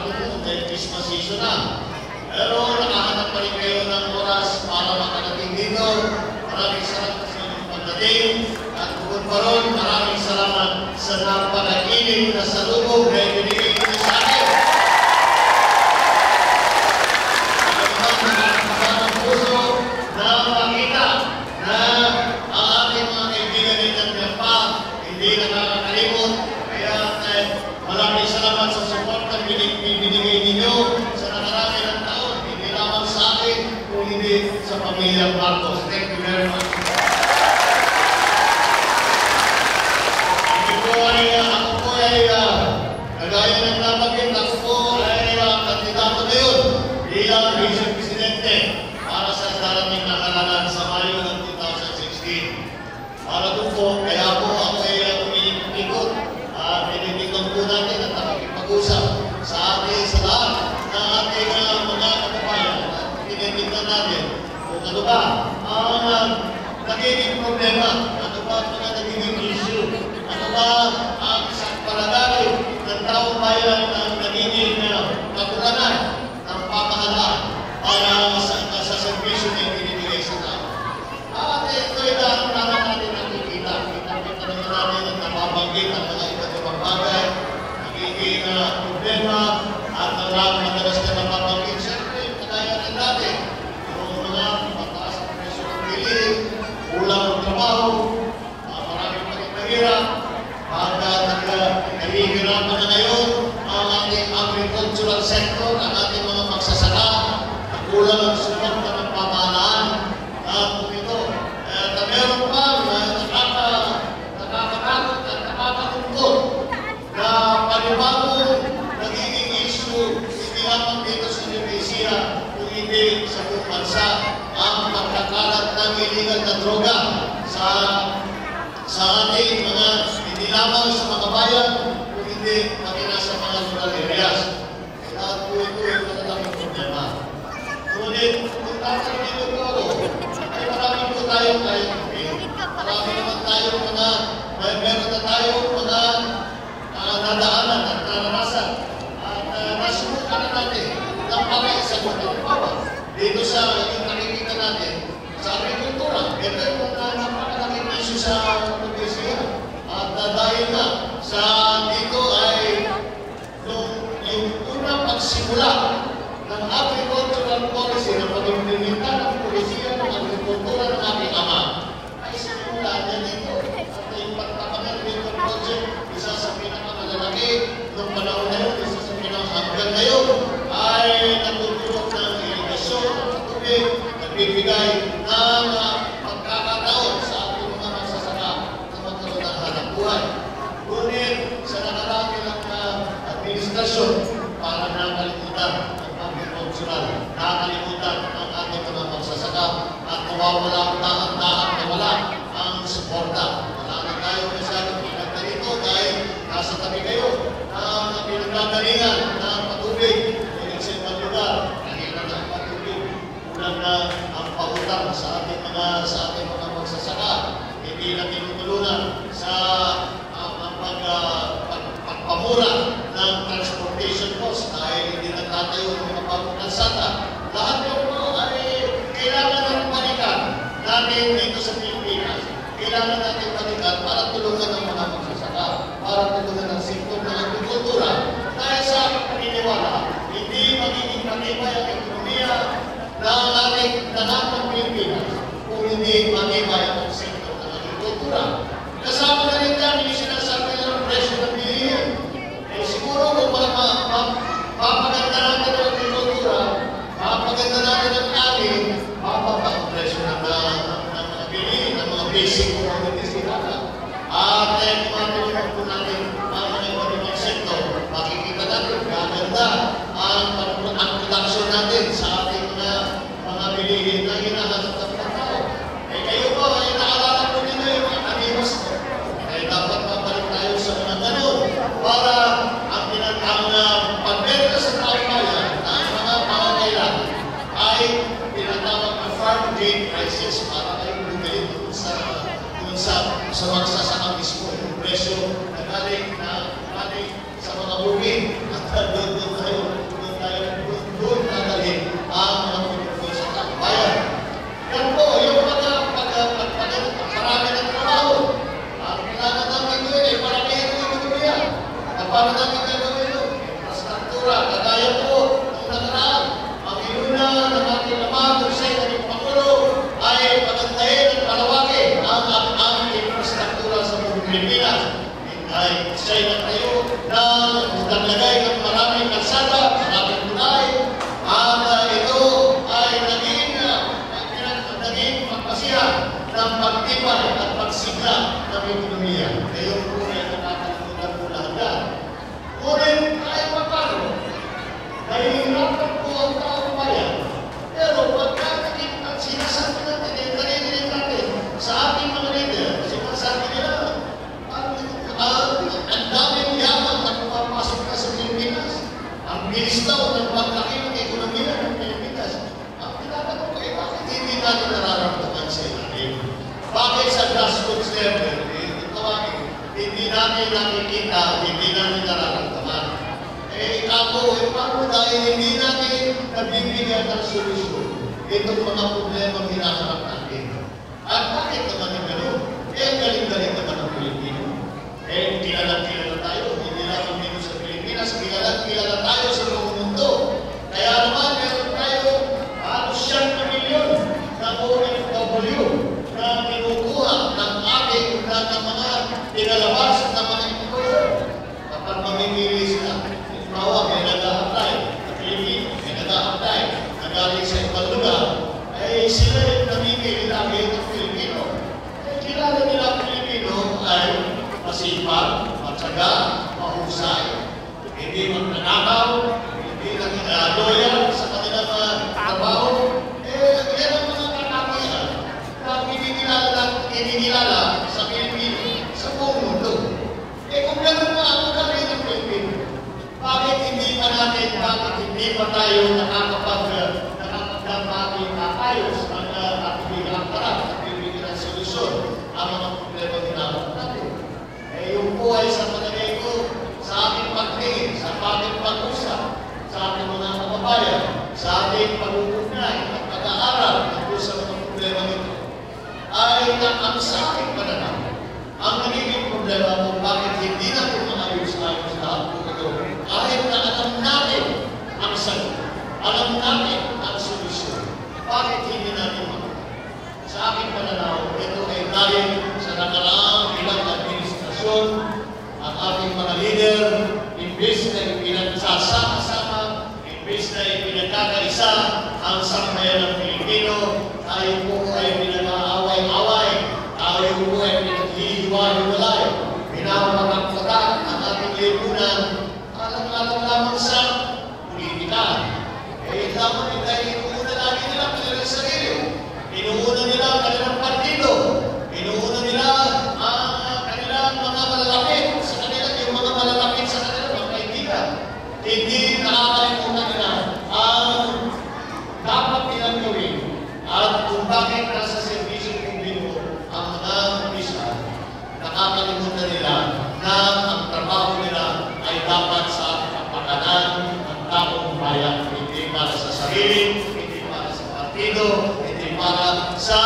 trabaho mo dahil Christmas season na. Pero nakahanap pa rin kayo ng oras para makarating dito. Maraming salamat sa inyong pagdating. At bukod pa ron, maraming salamat sa napakainit na salubog na ibinigay nyo sa akin. Ang puso na makita na ang ating mga kaibigan ay nagdapa, hindi nakakalimot. Kaya maraming salamat sa support na binigay ninyo sa nakarami ng taon. Hindi lamang sa akin, kung hindi sa pamilya Marcos. Thank you very much. Ako po ay kagaya ng nabanggit, ako po ay kandidato ngayon bilang Vice Presidente para sa darating na halalan sa Mayo ng 2016. Para doon po, kaya po ako ay umiikot at tinitignan po natin at nakikipag-usap sa lahat ng ating mga kababayan at tinitignan natin kung ano ba ang nagiging problema, ano ba ang mga nagiging issue, ano ba ang isang palagay ng taong bayan ng nagiging kakulangan ng pamahalaan para sa servisyo na ibinibigay sa tao. At ito ay dahil natin nakikita. Kita naman natin ang nababanggit ang mga iba't ibang bagay, nagiging problema at ang madalas na nababanggit. Siyempre, kagaya rin natin, yung mga mataas ang presyo ng bilihin, kulang ng trabaho, maraming pagkakahirap, nahihirapan na ngayon ang ating agricultural sector, ang ating mga magsasaka, ang kulang ang suporta ng pamahalaan. Kung ito, meron pa nakakatakot at nakakatungkot na panibagong nagiging issue, hindi lamang dito sa Indonesia, kung hindi sa buong bansa, ang pagkakalat ng illegal na droga sa ating mga, hindi lamang sa mga bayan, kung hindi pati nasa mga rural areas. Kailangan po ito ay matalaking problema. Ngunit, kung tatanungin ito ako, ay marami po tayong kayang gawin. Marami naman tayong meron na tayong mga nadaanan at naranasan. At nasubukan na natin ng pag-iisagot ng bawa. Dito sa yung nakikita natin, sa agrikultura, ito yung mga napakalaking issue sa Indonesia. At dahil na sa dito ay yung unang pagsimula ng agricultural policy na pag-implementa ng polisiya ng agrikultura ng ating ama ay simula niya dito. At yung pagtapangan dito project, isa sa pinakamalalaki ng panahon na yun, isa sa hanggang ngayon ay natutulog ng irigasyon ng tubig, nagbibigay ng pagkakataon sa ating mga magsasaka na magkaroon ng hanap buhay. Ngunit sa nakarami ng administrasyon, para nakalimutan ang agricultural, nakalimutan ang ating mga magsasaka at mawawala ang dahan-dahan na wala ang suporta. Wala na tayo masyadong pinagda rito dahil nasa tabi kayo ang pinagdagalingan ng patubig. Ngunit sa ibang lugar, nakita na ang patubig. Kulang na ang pahutang sa ating mga magsasaka. Hindi na tinutulungan sa pagpamura ng transportation cost dahil hindi nagtatayo ng mga bagong kalsada. Lahat yung ay kailangan ng balikan natin dito sa Pilipinas. Kailangan natin balikan para tulungan ng mga magsasaka, para tulungan ng sektor ng agrikultura. Dahil sa aking paniniwala, hindi magiging matibay ang ekonomiya ng ating lahat ng Pilipinas kung hindi matibay ang sektor ng agrikultura. Kasama na rin dyan yung sinasabi ng presyo ng bilihin. Siguro kung mapaganda natin ang agrikultura, mapaganda natin ang ani, mapapag presyo ng mga bilihin, ng mga basic commodities isla ng ekonomiya. Ngayon po ay nakakalimutan po lahat yan. Ngunit kahit pa paano, nahihirapan po ang taong bayan. Pero pagka sinasabi natin, narinig natin sa ating mga leader, sinasabi nila, ang daming yaman na pumapasok na sa Pilipinas. Ang bilis daw ng paglaki ng ekonomiya ng Pilipinas. Ang tinatanong ko, bakit hindi natin nararamdaman sa ilalim? Bakit sa grassroots level, hindi natin nakikita, hindi natin nararamdaman? Paano dahil hindi natin nabibigyan ng solusyon itong mga problema hinaharap natin? At bakit naman yung gano'n? Galing-galing naman ang Pilipino. Kilala tayo, hindi lang dito sa Pilipinas, kilala tayo sa buong mundo. Kaya naman, meron tayo halos 7 milyon na OFW na kinukuha ng ating mga pinalabas ng mga employer. Kapag mamimili sila, halimbawa, may nag-a-apply na Pilipino, may nag-a-apply na galing sa ibang lugar, ay sila yung namimili lagi ng Pilipino. Kilala nila ang Pilipino ay masipag, matyaga, mahusay, hindi magnanakaw, hindi loyal sa kanilang trabaho. Yan ang mga kakakihan na kinikilala sa Pilipino sa buong mundo. Kung gano'n na ang kami ng Pilipino, bakit hindi pa tayo nakakapagdamaging ayos ang ating bilang parang at bibigyan ng solusyon ang mga problema ginagawa natin? Yung po ay sa palagay ko, sa ating pagtingin, sa ating pag-usap, sa ating mga kababayan, sa ating pag-uugnay at pag-aaral tungkol sa mga problema nito, ay ang sa ating pananaw. Ang nagiging problema kung bakit hindi natin maayos-ayos lahat po ito, kahit na alam natin ang sagot, alam natin ang solusyon, bakit hindi natin magawa? Sa aking pananaw, ito ay dahil sa nakaraang ilang administrasyon, ang ating mga leader, imbes na ipinagsasama-sama, imbes na ipinagkakaisa ang sambayan ng Pilipino, tayo po ay pinag-aaway-away, tayo po ay pinaghihiwa-hiwalay, pinapakakatan ang ating lipunan, alam-alam lamang sa politika. Lamang nila, inuuna lagi nila ang kanilang sarili. Inuuna nila ang kanilang partido. Inuuna nila ang kanilang mga malalapit sa kanila, yung mga malalapit sa kanila, mga kaibigan. Hindi nakakalimutan nila ang dapat nilang gawin at kung bakit nasa servisyo publiko ang mga opisyal. Nakakalimutan nila na ang trabaho nila ay dapat sa kapakanan ng taong bayan. Hindi para sa sarili, hindi para sa partido, hindi para sa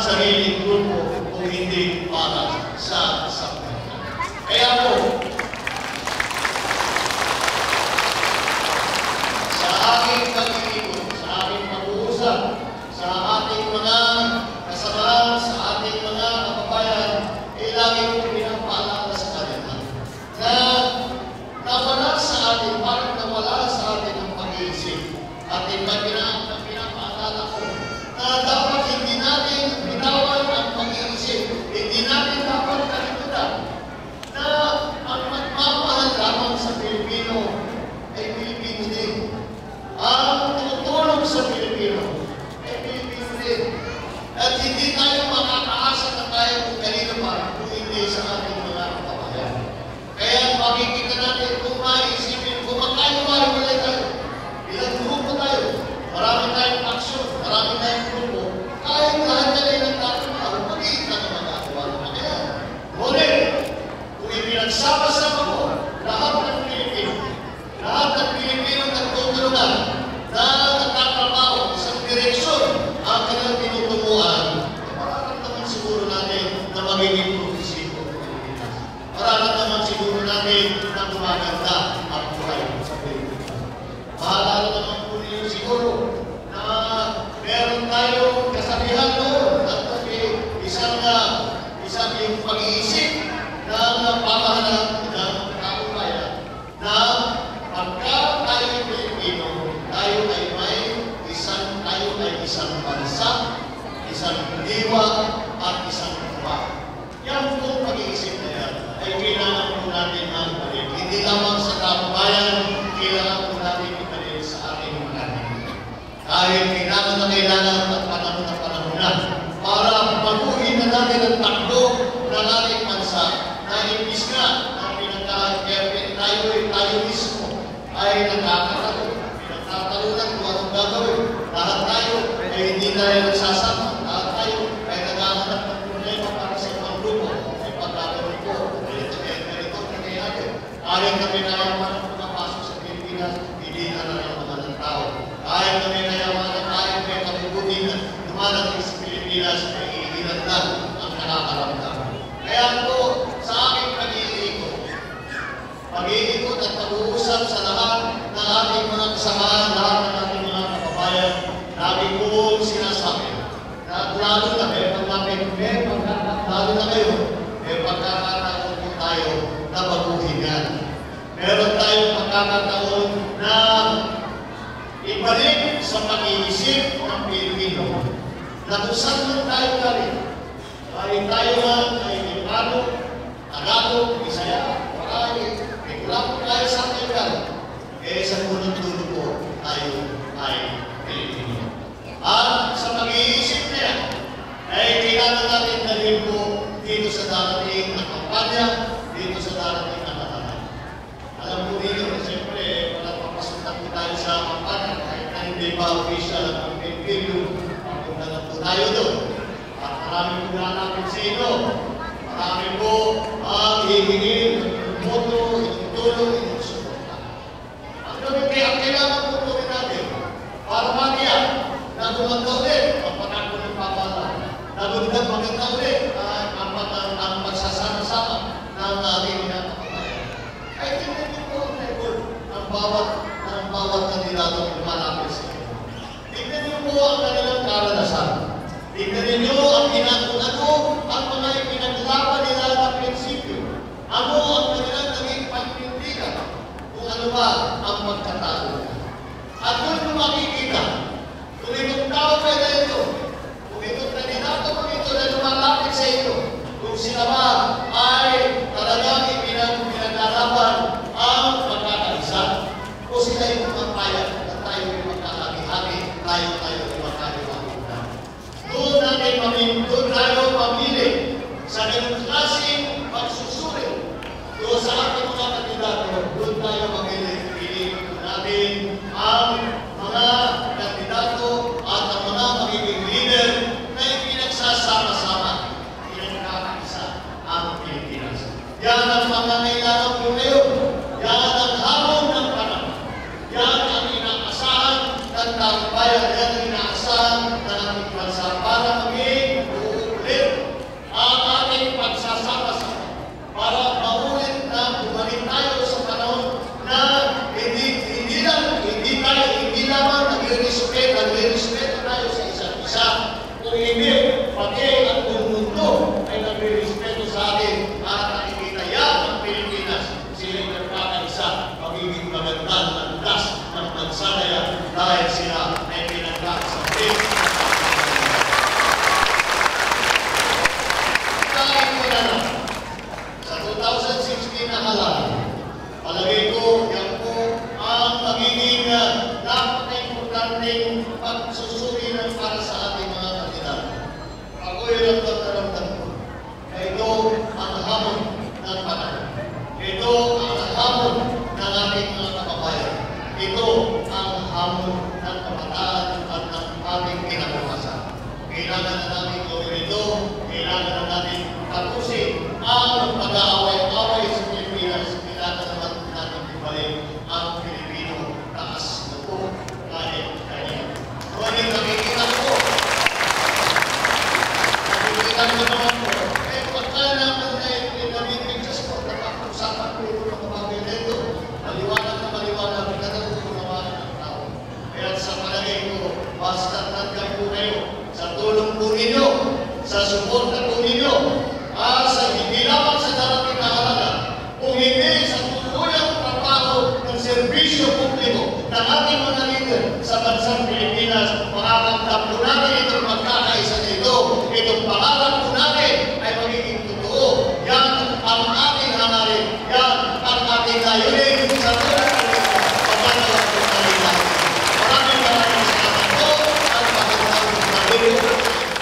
sariling grupo, o hindi para sa sambayan. Kaya po, sa aking pag-iikot, sa aking pag-uusap, sa ating mga kasamahan, sa ating mga kababayan, lagi po pinapaalala sa kanila na nawala sa atin, parang nawala sa atin ang pag-iisip. At pinapaalala ko na dapat hindi natin binawan ang pag-iisip. Hindi natin dapat kalimutan na ang magmamahal lamang sa Pilipino ay Pilipino din. Ang tumutulong sa Pilipino ay Pilipino din. At hindi tayo makakaasa na tayo kung kanino pa kung hindi sa ating mga kababayan. Kaya makikita natin kung maisipin, kung magkahiwa-hiwalay tayo, ilang grupo tayo, marami tayong aksyon, marami tayong grupo, kahit lahat-lahat ng tatrabaho, mag-iit na naman nagawa naman yan. Ngunit, kung ipinagsama-sama mo, lahat ng Pilipino nagtutulungan na nagtatrabaho sa direksyon ang kanilang tinutunguhan, mararamdaman siguro natin na magiging progresibo ang Pilipinas. Mararamdaman siguro natin na gumaganda ang buhay sa Pilipinas. Maalala naman po niyo siguro na meron tayong kasabihan doon at isang yung pag-iisip ng pamahalaan ng taong bayan na pagka tayo ay Pilipino, tayo ay isang bansa, isang diwa at isang tuwa. Yan Dahil kailangan at panahon na para baguhin na natin ang takbo ng ating bansa na imbis nga tayo mismo ay pinagtatalunan kung anong gagawin. Lahat tayo ay hindi na rin nagsasama. Lahat tayo ay naghahanap ng problema para sa ibang grupo. Ay pagkagawin ko, ganito natin. Ayaw kami na yaman ang pumapasok sa Pilipinas, hindi na naman ng tao. Ayaw kami na yaman ang ayaw may kabubuti na dumadating sa Pilipinas ay ihilan lang ang nakakaramdam. Kaya po, sa aking pag-iikot at pag-uusap sa lahat ng ating mga kasamahan, lahat ng ating mga kababayan, lagi kong sinasabi na lalo na kayo, pagkakataon po tayo na baguhin yan. Meron tayong pagkakataon na ibalik sa pag-iisip ng Pilipino na kung saan lang tayo galing. Ay tayo lang ay Ilocano, Tagalog, Bisaya, Waray, wala po tayo sa ating galing. Sa punong-tulo po tayo ay Pilipino. At sa pag-iisip na yan, ay kailangan natin dalhin po dito sa darating na kampanya, dito sa darating na lahat. Alam po ninyo, siyempre, papasukan po tayo sa kampanya, kahit na hindi pa official ang PNP, papunta na po tayo doon. At marami po natin sa inyo. Marami po ang hihingin, moto, tulong, inyong suporta. Ang kailangan po gawin natin para matiyak na gumanda ulit ang pangako ng pamala. Nagundang maganda ulit ang magsasama-sama ng ating kapatayan. Ay, tingnan niyo po ang record ng bawat kandidato ng malapit sa inyo. Tingnan niyo po ang kanilang karanasan. Tingnan niyo ang ang mga ipinaglaban nila na prinsipyo. Ano ang kanilang naging pagpindigan kung ano ba ang pagkatalo. At doon mo makikita, kung itong tao kayo na ito, kung itong kandidato mo ito na lumalapit sa ito, kung sila ba ay talagang ipinaglalaban ang pagkakaisa, o sila yung pagpapayag na tayo yung magkakahati-hati, tayo yung magkakaliwagin. Doon tayo mamili sa ganun klaseng pagsusuri. Doon sa ating mga kandidato, doon tayo mamili. Piliin natin ang mga kandidato at ang mga magiging leader na pinagsasama-sama, pinagkakaisa ang Pilipinas. Yan ang mga kailangan po ngayon. Yan ang hamon ng panahon. Yan ang inaasahan ng taong bayan. Yan ang inaasahan ng ating bansa para maging uulit ang ating pagsasama-sama. Para maulit na bumalik tayo sa panahon na hindi lamang nagre-respeto tayo sa isa't isa. Kung hindi, pati ang buong mundo ay nagre-respeto sa atin at nakikita yan ang Pilipinas. Sila yung nagkakaisa, magiging magandang landas ng bansa na yan dahil sila ay pinagkakaisa. Dahil ko na lang, sa 2016 na halalan, palagay ko, yan po ang magiging napaka-importanteng pagsusulinan para sa ating mga kandidato. Ako'y ramdam ko na ito ang hamon ng panahon. Ito ang hamon ng ating mga kababayan. Ito ang hamon ng kabataan at ng ating kinabukasan. Kailangan na natin gawin ito. Kailangan na natin tapusin ang pag-aaway-away sa Pilipinas. Kailangan naman natin ibalik ang Pilipino taas na po kahit kanya. Kung nakikita ko naman po, pagka naman na pinamipigtas ko, nakapag-usapan ko ito ng mga ganito, maliwanag na pinatagod ko naman ng tao. Kaya sa palagay ko, basta tanggap po kayo sa tulong po ninyo, sa suporta po ninyo, sa hindi lamang sa darating na halalan, kung hindi sa tuluyang trabaho ng serbisyo publiko ng ating mga leader sa bansang Pilipinas, makakantap po natin itong magkakaisa nito, itong pangarap po natin